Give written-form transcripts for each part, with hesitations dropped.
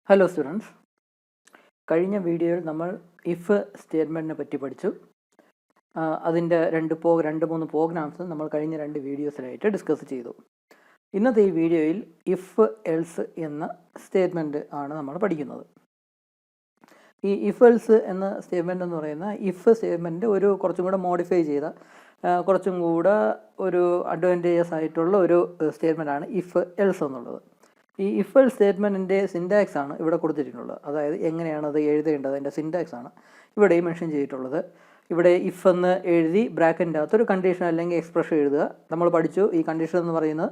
Hello students, കഴിഞ്ഞ വീഡിയോയിൽ നമ്മൾ ഇഫ് സ്റ്റേറ്റ്മെൻറ്റിനെ പറ്റി പഠിച്ചു. അതിൻ്റെ രണ്ട് മൂന്ന് പ്രോഗ്രാംസ് നമ്മൾ കഴിഞ്ഞ രണ്ട് വീഡിയോസിലായിട്ട് ഡിസ്കസ് ചെയ്തു. ഇന്നത്തെ ഈ വീഡിയോയിൽ ഇഫ് എൽസ് എന്ന സ്റ്റേറ്റ്മെൻറ്റ് ആണ് നമ്മൾ പഠിക്കുന്നത്. ഈ ഇഫ് എൽസ് എന്ന സ്റ്റേറ്റ്മെൻറ്റ് എന്ന് പറയുന്ന ഇഫ് സ്റ്റേറ്റ്മെൻറ്റ് ഒരു കുറച്ചും കൂടെ മോഡിഫൈ ചെയ്ത കുറച്ചും കൂടെ ഒരു അഡ്വാൻറ്റേജസ് ആയിട്ടുള്ള ഒരു സ്റ്റേറ്റ്മെൻറ്റാണ് ഇഫ് എൽസ് എന്നുള്ളത്. ഈ ഇഫ് എൽസ് സ്റ്റേറ്റ്മെൻറ്റിൻ്റെ സിൻറ്റാക്സ് ആണ് ഇവിടെ കൊടുത്തിട്ടുള്ളത്. അതായത് എങ്ങനെയാണ് അത് എഴുതേണ്ടത്, അതിൻ്റെ സിൻറ്റാക്സ് ആണ് ഇവിടെ മെൻഷൻ ചെയ്തിട്ടുള്ളത്. ഇവിടെ ഇഫ് എന്ന് എഴുതി ബ്രാക്കറ്റിൻ്റെ അകത്ത് ഒരു കണ്ടീഷൻ അല്ലെങ്കിൽ എക്സ്പ്രഷൻ എഴുതുക. നമ്മൾ പഠിച്ചു ഈ കണ്ടീഷൻ എന്ന് പറയുന്നത്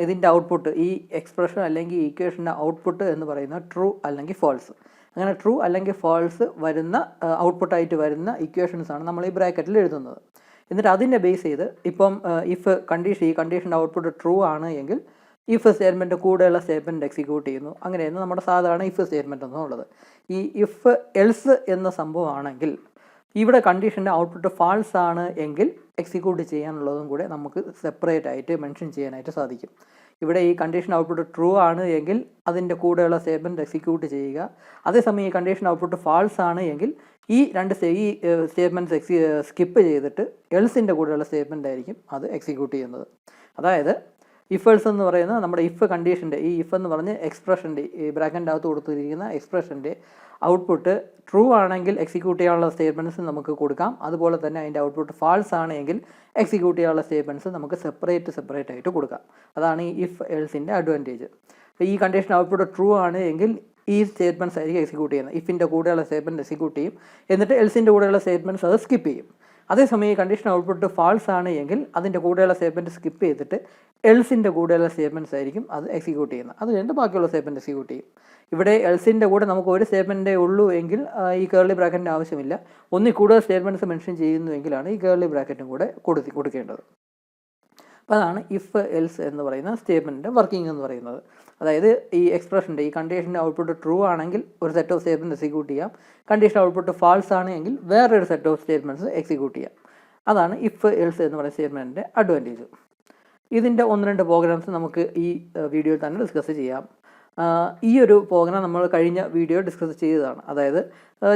ഇതിൻ്റെ ഔട്ട്പുട്ട്, ഈ എക്സ്പ്രഷൻ അല്ലെങ്കിൽ ഇക്വേഷൻ്റെ ഔട്ട്പുട്ട് എന്ന് പറയുന്നത് ട്രൂ അല്ലെങ്കിൽ ഫാൾസ്. അങ്ങനെ ട്രൂ അല്ലെങ്കിൽ ഫാൾസ് വരുന്ന ഔട്ട്പുട്ടായിട്ട് വരുന്ന ഇക്വേഷൻസാണ് നമ്മൾ ഈ ബ്രാക്കറ്റിൽ എഴുതുന്നത്. എന്നിട്ട് അതിൻ്റെ ബേസ് ചെയ്ത് ഇപ്പം ഇഫ് ഈ കണ്ടീഷൻ്റെ ഔട്ട്പുട്ട് ട്രൂ ആണ് എങ്കിൽ ഇഫ് സ്റ്റേറ്റ്മെൻറ്റ് കൂടെയുള്ള സ്റ്റേറ്റ്മെൻറ്റ് എക്സിക്യൂട്ട് ചെയ്യുന്നു. അങ്ങനെയാണ് നമ്മുടെ സാധാരണ ഇഫ് സ്റ്റേറ്റ്മെൻറ്റ് എന്നുള്ളത്. ഈ ഇഫ് എൽസ് എന്ന സംഭവമാണെങ്കിൽ ഇവിടെ കണ്ടീഷൻ്റെ ഔട്ട്പുട്ട് ഫാൾസ് ആണ് എങ്കിൽ എക്സിക്യൂട്ട് ചെയ്യാനുള്ളതും കൂടെ നമുക്ക് സെപ്പറേറ്റ് ആയിട്ട് മെൻഷൻ ചെയ്യാനായിട്ട് സാധിക്കും. ഇവിടെ ഈ കണ്ടീഷൻ ഔട്ട്പുട്ട് ട്രൂ ആണ് എങ്കിൽ അതിൻ്റെ കൂടെയുള്ള സ്റ്റേറ്റ്മെൻറ്റ് എക്സിക്യൂട്ട് ചെയ്യുക. അതേസമയം ഈ കണ്ടീഷൻ ഔട്ട്പുട്ട് ഫാൾസ് ആണ് എങ്കിൽ ഈ സ്റ്റേറ്റ്മെൻറ്റ്സ് സ്കിപ്പ് ചെയ്തിട്ട് എൽസിൻ്റെ കൂടെയുള്ള സ്റ്റേറ്റ്മെൻ്റ് ആയിരിക്കും അത് എക്സിക്യൂട്ട് ചെയ്യുന്നത്. അതായത് ഇഫ് എൽസ് എന്ന് പറയുന്നത് നമ്മുടെ ഇഫ് കണ്ടീഷൻ്റെ, ഈ ഇഫ് എന്ന് പറഞ്ഞ് എക്സ്പ്രഷൻ്റെ, ഈ ബ്രാക്കറ്റിൻ്റെ അകത്ത് കൊടുത്തിരിക്കുന്ന എക്സ്പ്രഷൻ്റെ ഔട്ട്പുട്ട് ട്രൂ ആണെങ്കിൽ എക്സിക്യൂട്ട് ചെയ്യാനുള്ള സ്റ്റേറ്റ്മെൻറ്റ്സ് നമുക്ക് കൊടുക്കാം. അതുപോലെ തന്നെ അതിൻ്റെ ഔട്ട്പുട്ട് ഫാൾസ് ആണെങ്കിൽ എക്സിക്യൂട്ട് ചെയ്യാനുള്ള സ്റ്റേറ്റ്മെൻറ്റ്സ് നമുക്ക് സെപ്പറേറ്റ് ആയിട്ട് കൊടുക്കാം. അതാണ് ഈ ഇഫ് എൽസിൻ്റെ അഡ്വാൻറ്റേജ്. ഈ കണ്ടീഷൻ ഔട്ട്പുട്ട് ട്രൂ ആണ് എങ്കിൽ ഈ സ്റ്റേറ്റ്മെൻറ്റ്സ് ആയിരിക്കും എക്സിക്യൂട്ട് ചെയ്യുന്നത്. ഇഫിൻ്റെ കൂടെയുള്ള സ്റ്റേറ്റ്മെൻറ്റ് എക്സിക്യൂട്ട് ചെയ്യും, എന്നിട്ട് എൽസിൻ്റെ കൂടെയുള്ള സ്റ്റേറ്റ്മെൻറ്റ്സ് അത് സ്കിപ്പ് ചെയ്യും. അതേസമയം ഈ കണ്ടീഷൻ ഔട്ട്പുട്ട് ഫാൾസ് ആണ് എങ്കിൽ അതിൻ്റെ കൂടെയുള്ള സ്റ്റേറ്റ്മെൻറ്റ് സ്കിപ്പ് ചെയ്തിട്ട് എൽസിൻ്റെ കൂടെയുള്ള സ്റ്റേറ്റ്മെൻറ്റ്സ് ആയിരിക്കും അത് എക്സിക്യൂട്ട് ചെയ്യുന്നത്. അത് കഴിഞ്ഞിട്ട് ബാക്കിയുള്ള സ്റ്റേറ്റ്മെൻറ്റ് എക്സിക്യൂട്ട് ചെയ്യും. ഇവിടെ എൽസിൻ്റെ കൂടെ നമുക്ക് ഒരു സ്റ്റേറ്റ്മെൻറ്റേ ഉള്ളൂ എങ്കിൽ ഈ കേർലി ബ്രാക്കറ്റിൻ്റെ ആവശ്യമില്ല. ഒന്നിൽ കൂടുതൽ സ്റ്റേറ്റ്മെൻറ്റ്സ് മെൻഷൻ ചെയ്യുന്നുവെങ്കിലാണ് ഈ കേർലി ബ്രാക്കറ്റും കൂടെ കൊടുക്കേണ്ടത്. അപ്പോൾ അതാണ് ഇഫ് എൽസ് എന്ന് പറയുന്ന സ്റ്റേറ്റ്മെൻറ്റിൻ്റെ വർക്കിംഗ് എന്ന് പറയുന്നത്. അതായത് ഈ എക്സ്പ്രഷൻ്റെ, ഈ കണ്ടീഷൻ്റെ ഔട്ട്പുട്ട് ട്രൂ ആണെങ്കിൽ ഒരു സെറ്റ് ഓഫ് സ്റ്റേറ്റ്മെൻറ്റ് എക്സിക്യൂട്ട് ചെയ്യാം. കണ്ടീഷൻ ഔട്ട്പുട്ട് ഫാൾസ് ആണെങ്കിൽ വേറൊരു സെറ്റ് ഓഫ് സ്റ്റേറ്റ്മെൻറ്റ്സ് എക്സിക്യൂട്ട് ചെയ്യാം. അതാണ് ഇഫ് എൽസ് എന്ന് പറയുന്ന സ്റ്റേറ്റ്മെൻറ്റിൻ്റെ അഡ്വാൻറ്റേജ്. ഇതിൻ്റെ ഒന്ന് രണ്ട് പ്രോഗ്രാംസ് നമുക്ക് ഈ വീഡിയോയിൽ തന്നെ ഡിസ്കസ് ചെയ്യാം. ഈ ഒരു പ്രോഗ്രാം നമ്മൾ കഴിഞ്ഞ വീഡിയോ ഡിസ്കസ് ചെയ്തതാണ്. അതായത്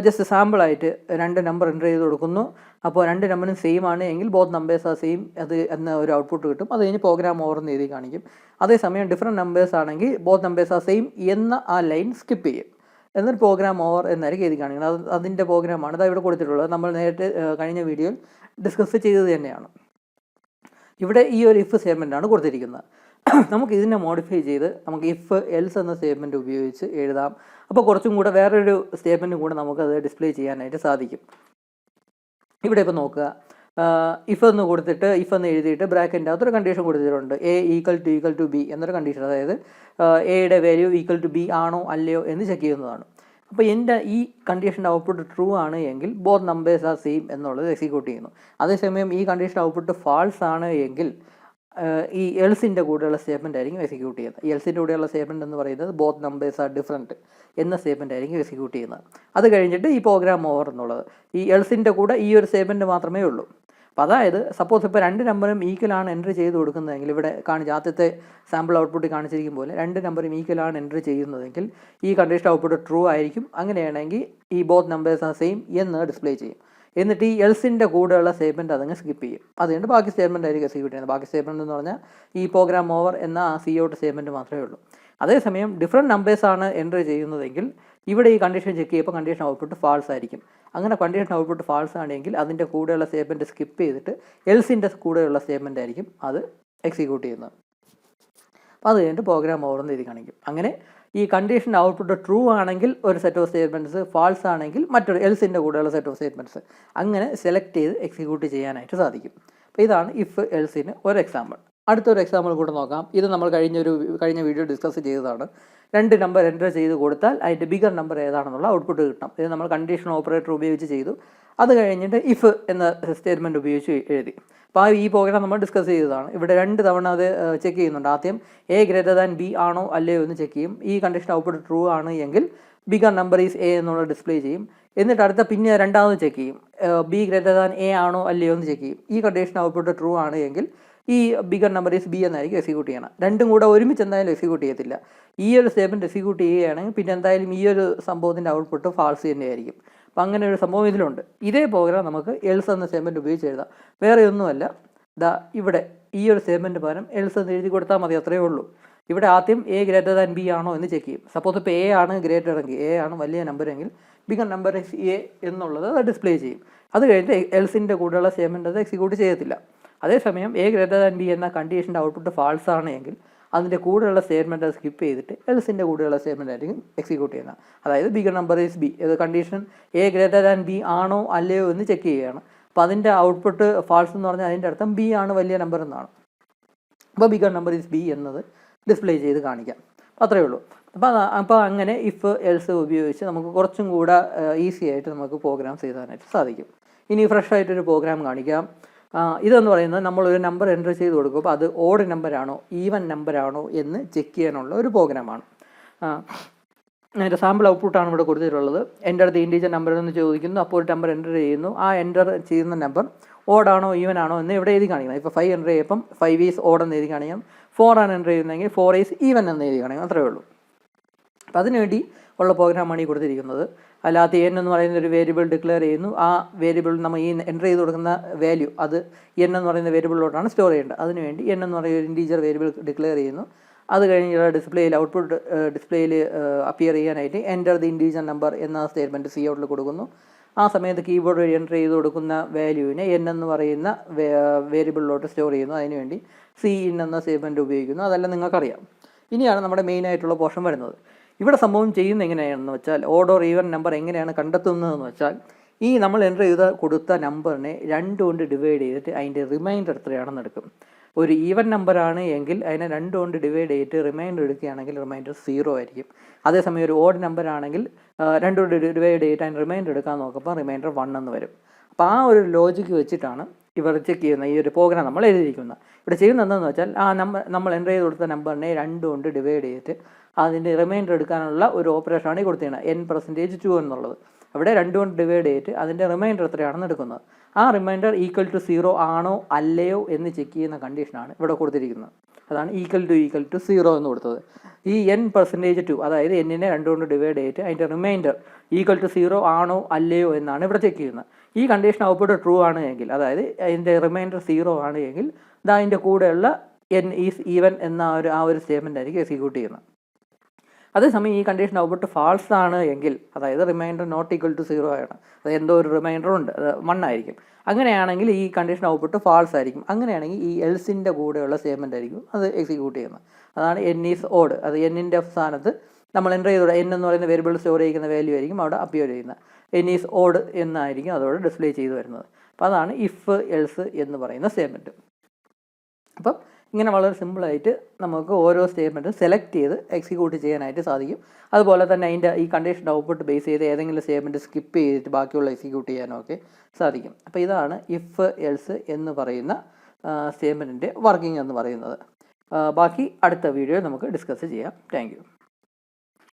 ജസ്റ്റ് സാമ്പിളായിട്ട് രണ്ട് നമ്പർ എൻ്റർ ചെയ്ത് കൊടുക്കുന്നു. അപ്പോൾ രണ്ട് നമ്പറും സെയിം ആണ് എങ്കിൽ ബോത്ത് നമ്പേഴ്സ് ആ സെയിം അത് എന്ന ഒരു ഔട്ട്പുട്ട് കിട്ടും. അത് കഴിഞ്ഞ് പ്രോഗ്രാം ഓവർ എന്ന് എഴുതി കാണിക്കും. അതേസമയം ഡിഫറെൻറ്റ് നമ്പേഴ്സ് ആണെങ്കിൽ ബോത്ത് നമ്പേഴ്സ് ആ സെയിം എന്ന ആ ലൈൻ സ്കിപ്പ് ചെയ്യും. എന്നിട്ട് പ്രോഗ്രാം ഓവർ എന്നായിരിക്കും എഴുതി കാണിക്കുന്നത്. അതിൻ്റെ പ്രോഗ്രാമാണ് ഇതാ ഇവിടെ കൊടുത്തിട്ടുള്ളത്. നമ്മൾ നേരത്തെ കഴിഞ്ഞ വീഡിയോയിൽ ഡിസ്കസ് ചെയ്തത് തന്നെയാണ്. ഇവിടെ ഈ ഒരു ഇഫ് സ്റ്റേറ്റ്മെൻറ്റാണ് കൊടുത്തിരിക്കുന്നത്. നമുക്ക് ഇതിനെ മോഡിഫൈ ചെയ്ത് നമുക്ക് ഇഫ് എൽസ് എന്ന സ്റ്റേറ്റ്മെൻറ്റ് ഉപയോഗിച്ച് എഴുതാം. അപ്പോൾ കുറച്ചും കൂടെ വേറൊരു സ്റ്റേറ്റ്മെൻറ്റും കൂടെ നമുക്കത് ഡിസ്പ്ലേ ചെയ്യാനായിട്ട് സാധിക്കും. ഇവിടെ ഇപ്പോൾ നോക്കുക, ഇഫ് എന്ന് കൊടുത്തിട്ട് ഇഫ് എന്ന് എഴുതിയിട്ട് ബ്രാക്കറ്റിൻ്റെ അകത്തൊരു കണ്ടീഷൻ കൊടുത്തിട്ടുണ്ട്. എ ഈക്വൽ ടു ബി എന്നൊരു കണ്ടീഷൻ. അതായത് എയുടെ വാല്യൂ ഈക്വൽ ടു ബി ആണോ അല്ലയോ എന്ന് ചെക്ക് ചെയ്യുന്നതാണ്. അപ്പോൾ എൻ്റെ ഈ കണ്ടീഷൻ്റെ ഔട്ട്പുട്ട് ട്രൂ ആണ് എങ്കിൽ ബോത്ത് നമ്പേഴ്സ് ആർ സെയിം എന്നുള്ളത് എക്സിക്യൂട്ട് ചെയ്യുന്നു. അതേസമയം ഈ കണ്ടീഷൻ ഔട്ട്പുട്ട് ഫാൾസ് ആണ് എങ്കിൽ ഈ എൽസിൻ്റെ കൂടെയുള്ള സ്റ്റേറ്റ്മെൻറ്റ് ആയിരിക്കും എക്സിക്യൂട്ട് ചെയ്യുന്നത്. ഈ എൽസിൻ്റെ കൂടെയുള്ള സ്റ്റേറ്റ്മെൻറ്റ് എന്ന് പറയുന്നത് ബോത്ത് നമ്പേഴ്സ് ആർ ഡിഫറൻറ്റ് എന്ന സ്റ്റേറ്റ്മെൻറ്റ് ആയിരിക്കും എക്സിക്യൂട്ട് ചെയ്യുന്നത്. അത് കഴിഞ്ഞിട്ട് ഈ പ്രോഗ്രാം ഓവർ എന്നുള്ളത് ഈ എൽസിൻ്റെ കൂടെ ഈ ഒരു സ്റ്റേറ്റ്മെൻറ്റ് മാത്രമേ ഉള്ളൂ. അപ്പോൾ അതായത് സപ്പോസ് ഇപ്പോൾ രണ്ട് നമ്പറും ഈക്വലാണ് എൻ്റർ ചെയ്ത് കൊടുക്കുന്നതെങ്കിൽ, ഇവിടെ ആദ്യത്തെ സാമ്പിൾ ഔട്ട്പുട്ട് കാണിച്ചിരിക്കും പോലെ രണ്ട് നമ്പറും ഈക്വലാണ് എൻ്റർ ചെയ്യുന്നതെങ്കിൽ ഈ കണ്ടീഷൻ ഔട്ട്പുട്ട് ട്രൂ ആയിരിക്കും. അങ്ങനെയാണെങ്കിൽ ഈ ബോത്ത് നമ്പേഴ്സ് ആർ സെയിം എന്ന് ഡിസ്പ്ലേ ചെയ്യും. എന്നിട്ട് ഈ എൽസിൻ്റെ കൂടെയുള്ള സ്റ്റേറ്റ്മെൻറ്റ് അതങ്ങ് സ്കിപ്പ് ചെയ്യും. അതുകൊണ്ട് ബാക്കി സ്റ്റേറ്റ്മെൻറ്റ് ആയിരിക്കും എക്സിക്യൂട്ട് ചെയ്യുന്നത്. ബാക്കി സ്റ്റേറ്റ്മെൻറ്റ് എന്ന് പറഞ്ഞാൽ ഈ പ്രോഗ്രാം ഓവർ എന്ന ആ സി ഔട്ട് സ്റ്റേറ്റ്മെൻറ്റ് മാത്രമേ ഉള്ളൂ. അതേസമയം ഡിഫറെൻറ്റ് നമ്പേഴ്സാണ് എൻ്റർ ചെയ്യുന്നതെങ്കിൽ ഇവിടെ ഈ കണ്ടീഷൻ ചെക്ക് ചെയ്യുമ്പോൾ കണ്ടീഷൻ ഔട്ട്പുട്ട് ഫാൾസ് ആയിരിക്കും. അങ്ങനെ കണ്ടീഷൻ ഔട്ട്പുട്ട് ഫാൾസ് ആണെങ്കിൽ അതിൻ്റെ കൂടെയുള്ള സ്റ്റേറ്റ്മെൻറ്റ് സ്കിപ്പ് ചെയ്തിട്ട് എൽസിൻ്റെ കൂടെയുള്ള സ്റ്റേറ്റ്മെൻറ്റ് ആയിരിക്കും അത് എക്സിക്യൂട്ട് ചെയ്യുന്നത്. അപ്പോൾ അത് കഴിഞ്ഞിട്ട് പ്രോഗ്രാം ഓവർ എന്ന് എഴുതി കാണിക്കും. അങ്ങനെ ഈ കണ്ടീഷൻ ഔട്ട്പുട്ട് ട്രൂ ആണെങ്കിൽ ഒരു സെറ്റ് ഓഫ് സ്റ്റേറ്റ്മെൻറ്റ്സ്, ഫാൾസ് ആണെങ്കിൽ മറ്റൊരു എൽസിൻ്റെ കൂടെയുള്ള സെറ്റ് ഓഫ് സ്റ്റേറ്റ്മെൻറ്റ്സ് അങ്ങനെ സെലക്ട് ചെയ്ത് എക്സിക്യൂട്ട് ചെയ്യാനായിട്ട് സാധിക്കും. അപ്പോൾ ഇതാണ് ഇഫ് എൽസിന് ഒരു എക്സാമ്പിൾ. അടുത്തൊരു എക്സാമ്പിൾ കൂടെ നോക്കാം. ഇത് നമ്മൾ കഴിഞ്ഞ വീഡിയോ ഡിസ്കസ് ചെയ്തതാണ്. രണ്ട് നമ്പർ എൻ്റർ ചെയ്ത് കൊടുത്താൽ അതിൻ്റെ ബിഗർ നമ്പർ ഏതാണെന്നുള്ള ഔട്ട്പുട്ട് കിട്ടണം. ഇത് നമ്മൾ കണ്ടീഷൻ ഓപ്പറേറ്റർ ഉപയോഗിച്ച് ചെയ്തു. അത് കഴിഞ്ഞിട്ട് ഇഫ് എന്ന സ്റ്റേറ്റ്മെൻറ്റ് ഉപയോഗിച്ച് എഴുതി. അപ്പോൾ ഈ പ്രോഗ്രാം നമ്മൾ ഡിസ്കസ് ചെയ്തതാണ്. ഇവിടെ രണ്ട് തവണ അത് ചെക്ക് ചെയ്യുന്നുണ്ട്. ആദ്യം എ ഗ്രേറ്റർ ദാൻ ബി ആണോ അല്ലയോ എന്ന് ചെക്ക് ചെയ്യും. ഈ കണ്ടീഷൻ ഔട്ട്പുട്ട് ട്രൂ ആണ് എങ്കിൽ ബിഗർ നമ്പർ ഈസ് എ എന്നുള്ള ഡിസ്പ്ലേ ചെയ്യും. എന്നിട്ട് പിന്നെ രണ്ടാമത് ചെക്ക് ചെയ്യും, ബി ഗ്രേറ്റർ ദാൻ എ ആണോ അല്ലയോ എന്ന് ചെക്ക് ചെയ്യും. ഈ കണ്ടീഷൻ ഔട്ട്പുട്ട് ട്രൂ ആണ് എങ്കിൽ ഈ ബിഗർ നമ്പർ ഈസ് ബി എന്നായിരിക്കും എക്സിക്യൂട്ട് ചെയ്യണം. രണ്ടും കൂടെ ഒരുമിച്ച് എന്തായാലും എക്സിക്യൂട്ട് ചെയ്യത്തില്ല. ഈ ഒരു സ്റ്റേറ്റ്മെൻറ്റ് എക്സിക്യൂട്ട് ചെയ്യുകയാണെങ്കിൽ പിന്നെ എന്തായാലും ഈ ഒരു സംഭവത്തിൻ്റെ ഔട്ട്പുട്ട് ഫാൾസ് തന്നെയായിരിക്കും. അപ്പം അങ്ങനെ ഒരു സംഭവം ഇതിലുണ്ട്. ഇതേ പ്രോഗ്രാം നമുക്ക് എൽസ് എന്ന സ്റ്റേറ്റ്മെൻറ്റ് ഉപയോഗിച്ച് എഴുതാം. വേറെ ഒന്നുമല്ല, ഇവിടെ ഈ ഒരു സ്റ്റേറ്റ്മെൻറ്റ് പകരം എൽസ് എന്ന് എഴുതി കൊടുത്താൽ മതി, അത്രയേ ഉള്ളൂ. ഇവിടെ ആദ്യം എ ഗ്രേറ്റർ ദാൻ ബി ആണോ എന്ന് ചെക്ക് ചെയ്യും. സപ്പോസ് ഇപ്പോൾ എ ആണ് ഗ്രേറ്റർ എങ്കിൽ, എ ആണ് വലിയ നമ്പരെങ്കിൽ ബിഗർ നമ്പർ ഇസ് എ എന്നുള്ളത് അത് ഡിസ്പ്ലേ ചെയ്യും. അത് കഴിഞ്ഞിട്ട് എൽസിൻ്റെ കൂടെയുള്ള സ്റ്റേറ്റ്മെൻറ്റ് അത് എക്സിക്യൂട്ട് ചെയ്യത്തില്ല. അതേസമയം എ ഗ്രേറ്റർ ദാൻ ബി എന്ന കണ്ടീഷൻ്റെ ഔട്ട്പുട്ട് ഫാൾസ് ആണെങ്കിൽ അതിൻ്റെ കൂടെയുള്ള സ്റ്റേറ്റ്മെൻറ്റ് സ്കിപ്പ് ചെയ്തിട്ട് എൽസിൻ്റെ കൂടെയുള്ള സ്റ്റേറ്റ്മെൻറ്റ് ആയിരിക്കും എക്സിക്യൂട്ട് ചെയ്യുന്നത്. അതായത് ബിഗർ നമ്പർ ഈസ് ബി, ഇത് condition A greater than B ആണോ അല്ലയോ എന്ന് ചെക്ക് ചെയ്യുകയാണ്. അപ്പോൾ അതിൻ്റെ ഔട്ട്പുട്ട് ഫാൾസ് എന്ന് പറഞ്ഞാൽ അതിൻ്റെ അർത്ഥം ബി ആണ് വലിയ നമ്പർ എന്നാണ്. അപ്പോൾ ബിഗർ നമ്പർ ഈസ് ബി എന്നത് ഡിസ്പ്ലേ ചെയ്ത് കാണിക്കാം. അത്രയേ ഉള്ളൂ. അപ്പോൾ അങ്ങനെ ഇഫ് എൽസ് ഉപയോഗിച്ച് നമുക്ക് കുറച്ചും കൂടെ ഈസി ആയിട്ട് നമുക്ക് പ്രോഗ്രാംസ് എഴുതാനായിട്ട് സാധിക്കും. ഇനി ഫ്രഷ് ആയിട്ടൊരു പ്രോഗ്രാം കാണിക്കാം. ഇതെന്ന് പറയുന്നത് നമ്മളൊരു നമ്പർ എൻ്റർ ചെയ്ത് കൊടുക്കുമ്പോൾ അത് ഓഡ് നമ്പറാണോ ഈവൻ നമ്പറാണോ എന്ന് ചെക്ക് ചെയ്യാനുള്ള ഒരു പ്രോഗ്രാമാണ്. അതിൻ്റെ സാമ്പിൾ ഔട്ട്പുട്ടാണ് ഇവിടെ കൊടുത്തിട്ടുള്ളത്. എൻ്റർ ദി ഇൻറ്റീജർ നമ്പർ എന്ന് ചോദിക്കുന്നു. അപ്പോൾ ഒരു നമ്പർ എൻ്റർ ചെയ്യുന്നു. ആ എൻ്റർ ചെയ്യുന്ന നമ്പർ ഓഡാണോ ഈവൻ ആണോ എന്ന് ഇവിടെ എഴുതി കാണിക്കണം. ഇപ്പോൾ 5 എൻ്റർ ചെയ്യുമ്പം 5 ഈസ് ഓഡ് എന്ന് എഴുതി കാണിക്കാം. 4 ആണ് എൻ്റർ ചെയ്യുന്നതെങ്കിൽ 4 ഈസ് ഈവൻ എന്ന് എഴുതി കാണിക്കാം. അത്രയേ ഉള്ളൂ. അപ്പോൾ അതിനുവേണ്ടി ഉള്ള പ്രോഗ്രാമാണ് ഈ കൊടുത്തിരിക്കുന്നത്. അല്ലാതെ എൻ എന്ന് പറയുന്ന ഒരു വേരിയബിൾ ഡിക്ലെയർ ചെയ്യുന്നു. ആ വേരിയബിൾ നമ്മൾ ഈ എൻ്റർ ചെയ്ത് കൊടുക്കുന്ന വാല്യൂ അത് എൻ എന്ന് പറയുന്ന വേരിയബിളിലോട്ടാണ് സ്റ്റോർ ചെയ്യേണ്ടത്. അതിനുവേണ്ടി എൻ എന്ന് പറയുന്ന ഒരു ഇൻറ്റീജർ വേരിയബിൾ ഡിക്ലെയർ ചെയ്യുന്നു. അത് കഴിഞ്ഞ് ഡിസ്പ്ലേയിൽ ഔട്ട്പുട്ട് ഡിസ്പ്ലേയിൽ അപ്പിയർ ചെയ്യാനായിട്ട് എൻ്റർ ദി ഇൻറ്റീജർ നമ്പർ എന്ന സ്റ്റേറ്റ്മെൻറ്റ് സി ഔട്ടിൽ കൊടുക്കുന്നു. ആ സമയത്ത് കീബോർഡ് വഴി എൻ്റർ ചെയ്ത് കൊടുക്കുന്ന വാല്യൂവിനെ എൻ എന്ന് പറയുന്ന വേരിയബിളിലോട്ട് സ്റ്റോർ ചെയ്യുന്നു. അതിനുവേണ്ടി സി ഇൻ എന്ന സ്റ്റേറ്റ്മെൻറ്റ് ഉപയോഗിക്കുന്നു. അതെല്ലാം നിങ്ങൾക്കറിയാം. ഇനിയാണ് നമ്മുടെ മെയിനായിട്ടുള്ള പോർഷൻ വരുന്നത്. ഇവിടെ സംഭവം ചെയ്യുന്നത് എങ്ങനെയാണെന്ന് വെച്ചാൽ ഓഡ് ഓർ ഈവൻ നമ്പർ എങ്ങനെയാണ് കണ്ടെത്തുന്നതെന്ന് വെച്ചാൽ ഈ നമ്മൾ എൻ്റർ ചെയ്ത് കൊടുത്ത നമ്പറിനെ 2 കൊണ്ട് ഡിവൈഡ് ചെയ്തിട്ട് അതിൻ്റെ റിമൈൻഡർ എത്രയാണെന്ന് എടുക്കും. ഒരു ഈവൻ നമ്പറാണ് എങ്കിൽ അതിനെ 2 കൊണ്ട് ഡിവൈഡ് ചെയ്തിട്ട് റിമൈൻഡർ എടുക്കുകയാണെങ്കിൽ റിമൈൻഡർ 0 ആയിരിക്കും. അതേസമയം ഒരു ഓഡ് നമ്പർ ആണെങ്കിൽ 2 കൊണ്ട് ഡിവൈഡ് ചെയ്തിട്ട് അതിന് റിമൈൻഡർ എടുക്കാൻ നോക്കുമ്പോൾ റിമൈൻഡർ 1 എന്ന് വരും. അപ്പോൾ ആ ഒരു ലോജിക്ക് വെച്ചിട്ടാണ് ഇവർ ചെക്ക് ചെയ്യുന്ന ഈ ഒരു പ്രോഗ്രാം നമ്മൾ എഴുതിയിരിക്കുന്നത്. ഇവിടെ ചെയ്യുന്നത് എന്താണെന്ന് വെച്ചാൽ ആ നമ്മൾ എൻ്റർ ചെയ്ത് കൊടുത്ത നമ്പറിനെ 2 കൊണ്ട് ഡിവൈഡ് ചെയ്തിട്ട് അതിൻ്റെ റിമൈൻഡർ എടുക്കാനുള്ള ഒരു ഓപ്പറേഷനാണ് ഈ കൊടുത്തിരിക്കുന്നത്, n%2 എന്നുള്ളത്. അവിടെ 2 കൊണ്ട് ഡിവൈഡ് ചെയ്തിട്ട് അതിൻ്റെ റിമൈൻഡർ എത്രയാണെന്ന് എടുക്കുന്നത്. ആ റിമൈൻഡർ ഈക്വൽ ടു 0 ആണോ അല്ലയോ എന്ന് ചെക്ക് ചെയ്യുന്ന കണ്ടീഷനാണ് ഇവിടെ കൊടുത്തിരിക്കുന്നത്. അതാണ് ഈക്വൽ ടു 0 എന്ന് കൊടുത്തത്. ഈ n%2 അതായത് എന്നിനെ 2 കൊണ്ട് ഡിവൈഡ് ചെയ്തിട്ട് അതിൻ്റെ റിമൈൻഡർ ഈക്വൽ ടു 0 ആണോ അല്ലയോ എന്നാണ് ഇവിടെ ചെക്ക് ചെയ്യുന്നത്. ഈ കണ്ടീഷൻ ഔട്ട്പുട്ട് ട്രൂ ആണ് എങ്കിൽ, അതായത് അതിൻ്റെ റിമൈൻഡർ 0 ആണ് എങ്കിൽ അതിൻ്റെ കൂടെയുള്ള n ഈസ് ഈവൻ എന്ന ആ ഒരു സ്റ്റേറ്റ്മെൻ്റ് ആയിരിക്കും എക്സിക്യൂട്ട് ചെയ്യുന്നത്. അതേസമയം ഈ കണ്ടീഷൻ ഔട്ട്പുട്ട് ഫാൾസ് ആണ് എങ്കിൽ, അതായത് റിമൈൻഡർ നോട്ട് ഈക്വൽ ടു 0 ആണ്, അത് എന്തോ ഒരു റിമൈൻഡർ ഉണ്ട്, അത് 1 ആയിരിക്കും. അങ്ങനെയാണെങ്കിൽ ഈ കണ്ടീഷൻ ഔട്ട്പുട്ട് ഫാൾസ് ആയിരിക്കും. അങ്ങനെയാണെങ്കിൽ ഈ എൽസിൻ്റെ കൂടെയുള്ള സ്റ്റേറ്റ്മെൻ്റ് ആയിരിക്കും അത് എക്സിക്യൂട്ട് ചെയ്യുന്നത്. അതാണ് എൻ ഈസ് ഓഡ്. അത് എന്നിൻ്റെ സ്ഥാനത്ത് നമ്മൾ എൻ്റർ ചെയ്തോടെ എൻ എന്ന് പറയുന്ന വേരിയബിൾ സ്റ്റോർ ചെയ്യുന്ന വാല്യൂ ആയിരിക്കും അവിടെ അപ്പിയർ ചെയ്യുന്നത്. എൻ ഈസ് ഓഡ് എന്നായിരിക്കും അതോടെ ഡിസ്പ്ലേ ചെയ്ത് വരുന്നത്. അപ്പോൾ അതാണ് ഇഫ് എൽസ് എന്ന് പറയുന്ന സ്റ്റേറ്റ്മെൻറ്റ്. അപ്പം ഇങ്ങനെ വളരെ സിമ്പിളായിട്ട് നമുക്ക് ഓരോ സ്റ്റേറ്റ്മെൻറ്റും സെലക്ട് ചെയ്ത് എക്സിക്യൂട്ട് ചെയ്യാനായിട്ട് സാധിക്കും. അതുപോലെ തന്നെ അതിൻ്റെ ഈ കണ്ടീഷൻ ഔട്ട്പുട്ട് ബേസ് ചെയ്ത് ഏതെങ്കിലും സ്റ്റേറ്റ്മെൻറ്റ് സ്കിപ്പ് ചെയ്തിട്ട് ബാക്കിയുള്ള എക്സിക്യൂട്ട് ചെയ്യാനൊക്കെ സാധിക്കും. അപ്പോൾ ഇതാണ് ഇഫ് എൽസ് എന്ന് പറയുന്ന സ്റ്റേറ്റ്മെൻറ്റിൻ്റെ വർക്കിംഗ് എന്ന് പറയുന്നത്. ബാക്കി അടുത്ത വീഡിയോയിൽ നമുക്ക് ഡിസ്കസ് ചെയ്യാം. Thank you.